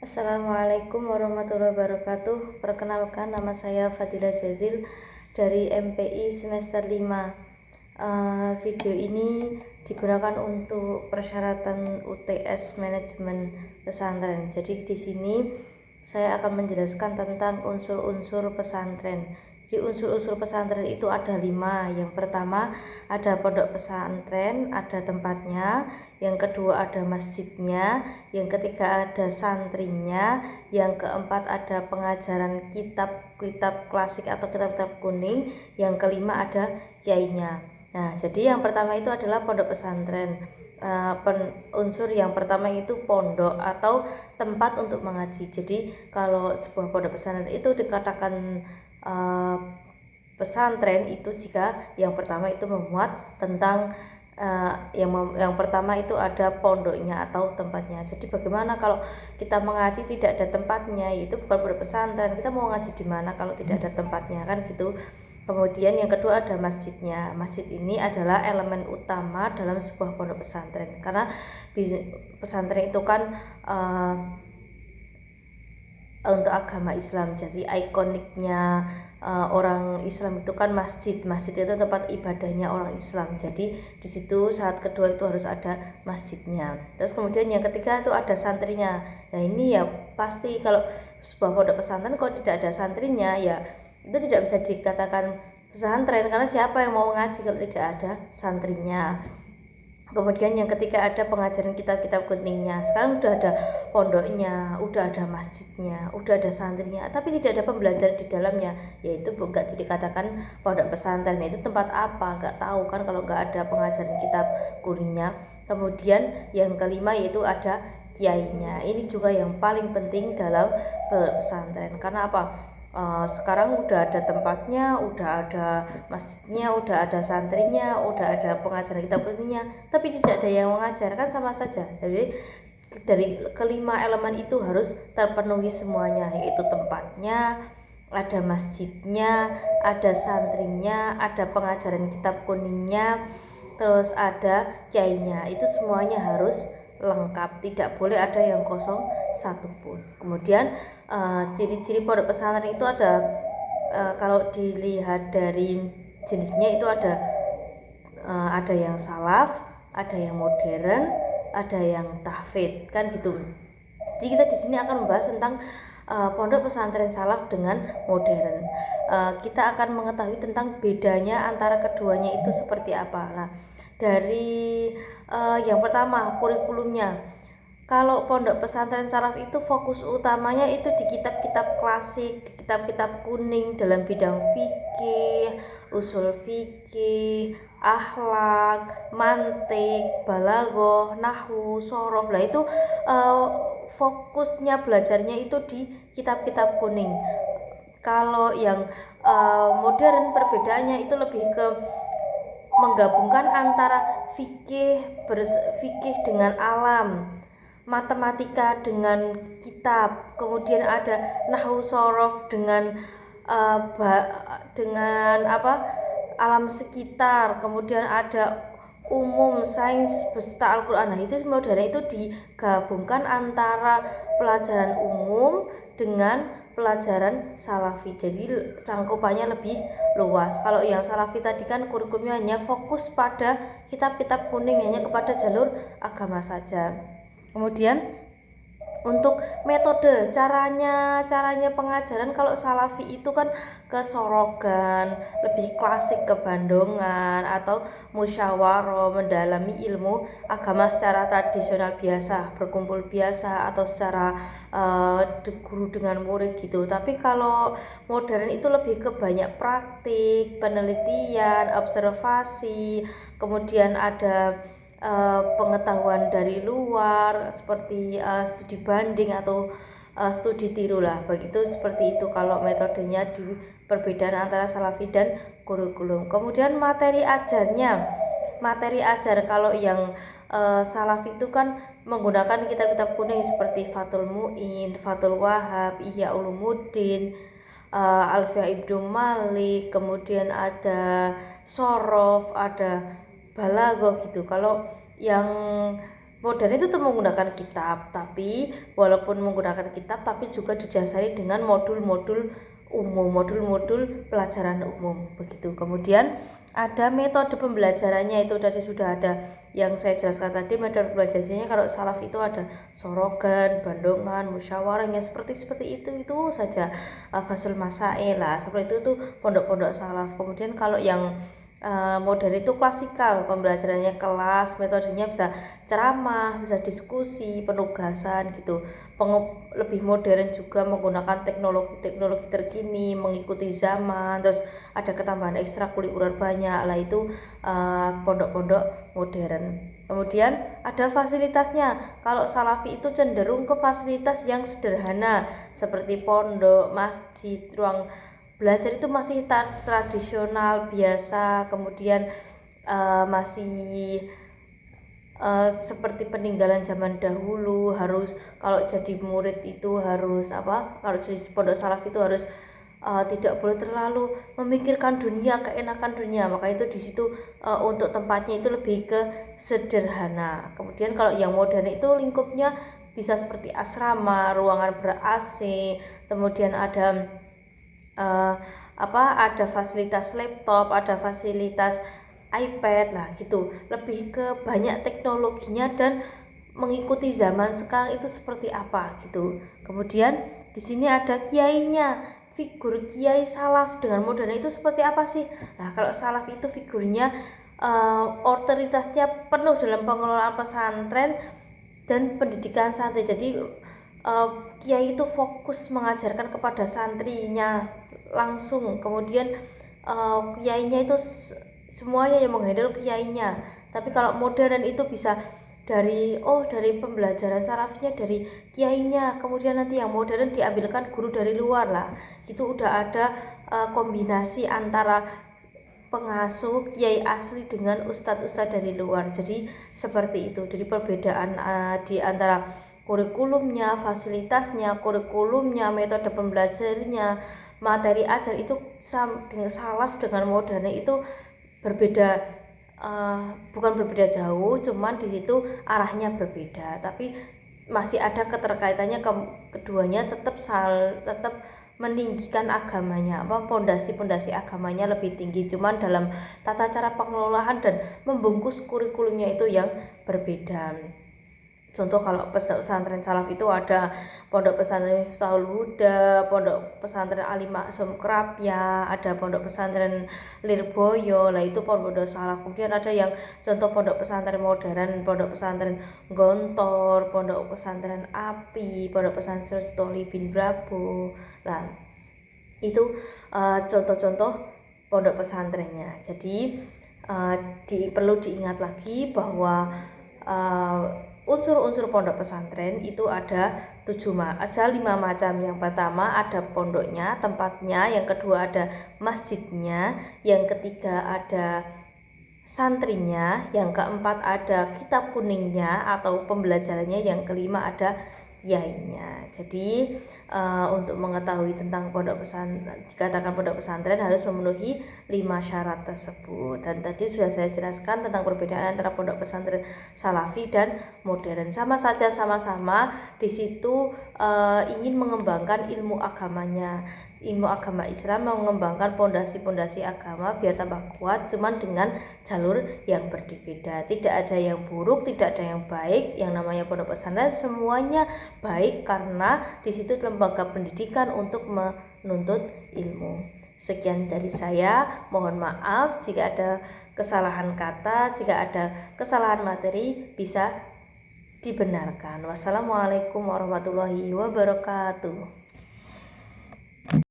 Assalamualaikum warahmatullahi wabarakatuh. Perkenalkan, nama saya Fadila Jazil dari MPI semester 5. Video ini digunakan untuk persyaratan UTS manajemen pesantren. Jadi di sini saya akan menjelaskan tentang unsur-unsur pesantren. Di unsur-unsur pesantren itu ada 5. Yang pertama ada pondok pesantren, ada tempatnya. Yang kedua ada masjidnya. Yang ketiga ada santrinya. Yang keempat ada pengajaran kitab-kitab klasik atau kitab-kitab kuning. Yang kelima ada kiainya. Nah, jadi yang pertama itu adalah pondok pesantren. Unsur yang pertama itu pondok atau tempat untuk mengaji. Jadi kalau sebuah pondok pesantren itu dikatakan pesantren itu jika yang pertama itu memuat tentang yang pertama itu ada pondoknya atau tempatnya. Jadi bagaimana kalau kita mengaji tidak ada tempatnya, itu bukan pondok pesantren. Kita mau ngaji di mana kalau tidak ada tempatnya, kan gitu. Kemudian yang kedua ada masjidnya. Masjid ini adalah elemen utama dalam sebuah pondok pesantren, karena pesantren itu kan untuk agama Islam. Jadi ikoniknya orang Islam itu kan masjid. Masjid itu tempat ibadahnya orang Islam. Jadi di situ saat kedua itu harus ada masjidnya. Terus kemudian yang ketiga itu ada santrinya. Nah, ini ya pasti kalau sebuah pondok pesantren kalau tidak ada santrinya ya itu tidak bisa dikatakan pesantren, karena siapa yang mau ngaji kalau tidak ada santrinya. Kemudian yang ketiga ada pengajaran kitab-kitab kuningnya. Sekarang udah ada pondoknya, udah ada masjidnya, udah ada santrinya, tapi tidak ada pembelajaran di dalamnya. Yaitu bukan dikatakan pondok pesantren. Itu tempat apa? Nggak tahu kan kalau nggak ada pengajaran kitab kuningnya. Kemudian yang kelima yaitu ada kiainya. Ini juga yang paling penting dalam pesantren. Karena apa? Sekarang udah ada tempatnya, udah ada masjidnya, udah ada santrinya, udah ada pengajaran kitab kuningnya, tapi tidak ada yang mengajar, kan sama saja. Jadi dari kelima elemen itu harus terpenuhi semuanya, yaitu tempatnya, ada masjidnya, ada santrinya, ada pengajaran kitab kuningnya, terus ada kiainya. Itu semuanya harus lengkap, tidak boleh ada yang kosong satupun. Kemudian ciri-ciri pondok pesantren itu ada, kalau dilihat dari jenisnya itu ada yang salaf, ada yang modern, ada yang tahfidz, kan gitu. Jadi kita di sini akan membahas tentang pondok pesantren salaf dengan modern. Kita akan mengetahui tentang bedanya antara keduanya itu seperti apa. Nah, dari yang pertama kurikulumnya. Kalau pondok pesantren salaf itu fokus utamanya itu di kitab-kitab klasik, di kitab-kitab kuning dalam bidang fikih, usul fikih, akhlak, mantik, balaghah, nahwu, shoroh. Lah itu fokusnya belajarnya itu di kitab-kitab kuning. Kalau yang modern perbedaannya itu lebih ke menggabungkan antara fikih dengan alam, matematika dengan kitab, kemudian ada nahwu shorof dengan alam sekitar, kemudian ada umum, sains beserta Al-Quran. Nah, itu modern itu digabungkan antara pelajaran umum dengan pelajaran salafi, jadi cangkupannya lebih luas. Kalau yang salafi tadi kan kurikulumnya hanya fokus pada kitab-kitab kuning, hanya kepada jalur agama saja. Kemudian untuk metode caranya pengajaran, kalau salafi itu kan kesorogan, lebih klasik, kebandongan atau musyawarah, mendalami ilmu agama secara tradisional biasa, berkumpul biasa atau secara guru dengan murid gitu. Tapi kalau modern itu lebih ke banyak praktik, penelitian, observasi, kemudian ada pengetahuan dari luar seperti studi banding atau studi tiru lah, begitu. Seperti itu kalau metodenya di perbedaan antara salafi dan kurikulum. Kemudian materi ajar kalau yang salafi itu kan menggunakan kitab-kitab kuning seperti Fathul Mu'in, Fathul Wahab, Ihya Ulumuddin, Alfiah Ibnu Malik, kemudian ada Shorof, ada balaghah gitu. Kalau yang modern itu tetap menggunakan kitab, tapi walaupun menggunakan kitab tapi juga didasari dengan modul-modul umum, modul-modul pelajaran umum begitu. Kemudian ada metode pembelajarannya, itu tadi sudah ada yang saya jelaskan tadi. Metode pembelajarannya kalau salaf itu ada sorogan, bandongan, musyawarahnya seperti itu saja. Fasul masail lah, seperti itu tuh pondok-pondok salaf. Kemudian kalau yang modern itu klasikal, pembelajarannya kelas, metodenya bisa ceramah, bisa diskusi, penugasan gitu. Lebih modern juga menggunakan teknologi terkini, mengikuti zaman, terus ada ketambahan ekstrakurikuler banyak lah, itu pondok-pondok modern. Kemudian ada fasilitasnya. Kalau salafi itu cenderung ke fasilitas yang sederhana seperti pondok, masjid, ruang belajar itu masih tradisional biasa. Kemudian masih seperti peninggalan zaman dahulu. Harus kalau jadi murid itu harus kalau jadi pondok salaf itu harus tidak boleh terlalu memikirkan dunia, keenakan dunia. Maka itu di situ untuk tempatnya itu lebih ke sederhana. Kemudian kalau yang modern itu lingkupnya bisa seperti asrama, ruangan ber-AC, kemudian ada ada fasilitas laptop, ada fasilitas iPad lah gitu, lebih ke banyak teknologinya dan mengikuti zaman sekarang itu seperti apa gitu. Kemudian di sini ada kiainya, figur kiai salaf dengan modern itu seperti apa sih? Nah, kalau salaf itu figurnya otoritasnya penuh dalam pengelolaan pesantren dan pendidikan santri. Jadi kiai itu fokus mengajarkan kepada santrinya langsung. Kemudian kiainya itu semuanya yang menghandle kiainya. Tapi kalau modern itu bisa dari pembelajaran salafnya dari kiainya, kemudian nanti yang modern diambilkan guru dari luar lah. Itu udah ada kombinasi antara pengasuh kiai asli dengan ustadz-ustadz dari luar. Jadi seperti itu. Jadi perbedaan di antara kurikulumnya, fasilitasnya, metode pembelajarannya, materi ajar itu salaf dengan modern itu berbeda, bukan berbeda jauh, cuman di situ arahnya berbeda, tapi masih ada keterkaitannya. Keduanya tetap meninggikan agamanya, pondasi agamanya lebih tinggi, cuman dalam tata cara pengelolaan dan membungkus kurikulumnya itu yang berbeda. Contoh kalau pesantren salaf itu ada pondok pesantren Miftahul Huda, pondok pesantren Ali Maksum Krapya, ada pondok pesantren Lirboyo, lah itu pondok salaf. Kemudian ada yang contoh pondok pesantren modern, pondok pesantren Gontor, pondok pesantren Api, pondok pesantren Stoli bin Brabo. Nah, itu contoh-contoh pondok pesantrennya. Jadi perlu diingat lagi bahwa unsur-unsur pondok pesantren itu ada 5 macam. Yang pertama ada pondoknya, tempatnya, yang kedua ada masjidnya, yang ketiga ada santrinya, yang keempat ada kitab kuningnya atau pembelajarannya, yang kelima ada kiainya. Jadi untuk mengetahui tentang pondok pesantren, dikatakan pondok pesantren harus memenuhi 5 syarat tersebut. Dan tadi sudah saya jelaskan tentang perbedaan antara pondok pesantren salafi dan modern. Sama saja, sama-sama di situ ingin mengembangkan ilmu agamanya. Ilmu agama Islam mengembangkan pondasi-pondasi agama biar tambah kuat, cuman dengan jalur yang berbeda. Tidak ada yang buruk, tidak ada yang baik. Yang namanya pondok pesantren semuanya baik karena di situ lembaga pendidikan untuk menuntut ilmu. Sekian dari saya. Mohon maaf jika ada kesalahan kata, jika ada kesalahan materi bisa dibenarkan. Wassalamualaikum warahmatullahi wabarakatuh.